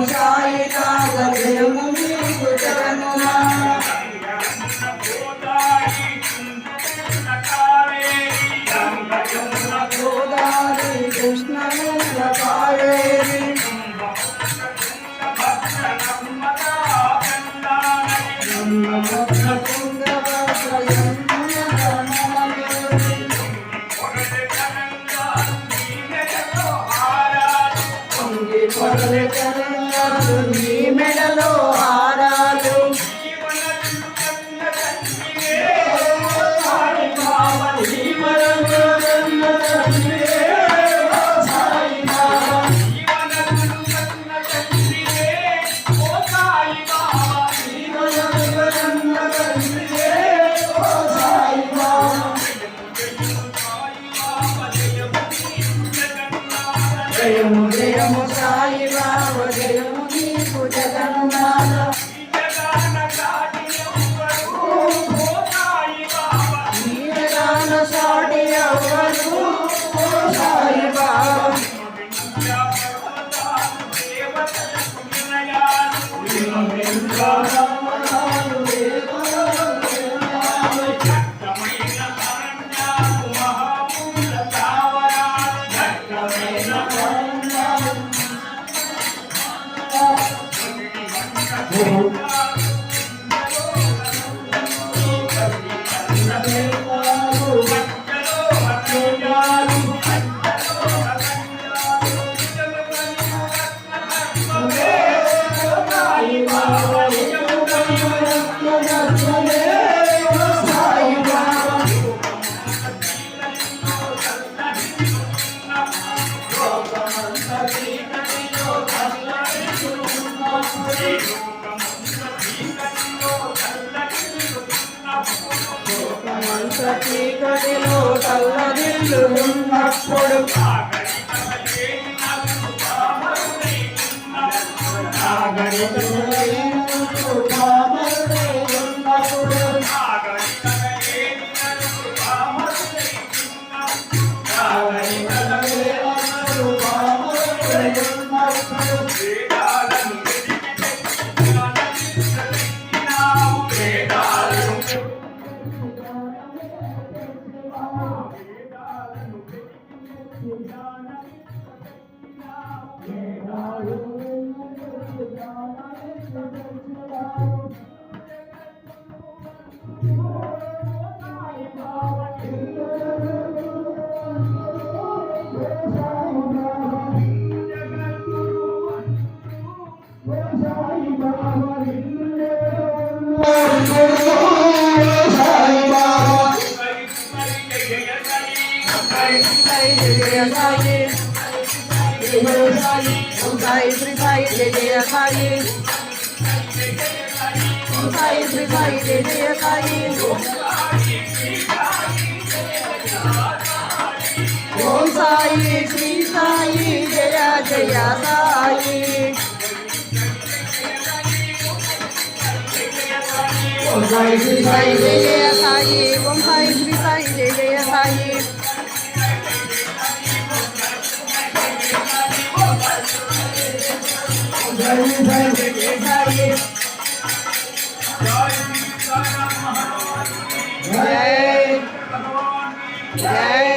సాయి నాథ జయము నీకు జగన్మా గోదావరి కృష్ణ కావేరి నీ మెడలో హారాలు జయము జయము సాయి బాబా జయము నీకు జగన్నాథ నీరాన సాటి ఎవరు సాయి బాబా చీకటిలో తల్లదిల్లు ఉన్నప్పుడు Sai Sri Sai Jaya Sai Sai Sri Sai Jaya Sai Om Sai Sri Sai Jaya Jaya Sai Om Sai Sri Sai Jaya Sai Om Sai Sri Sai Jaya Sai Jai Jai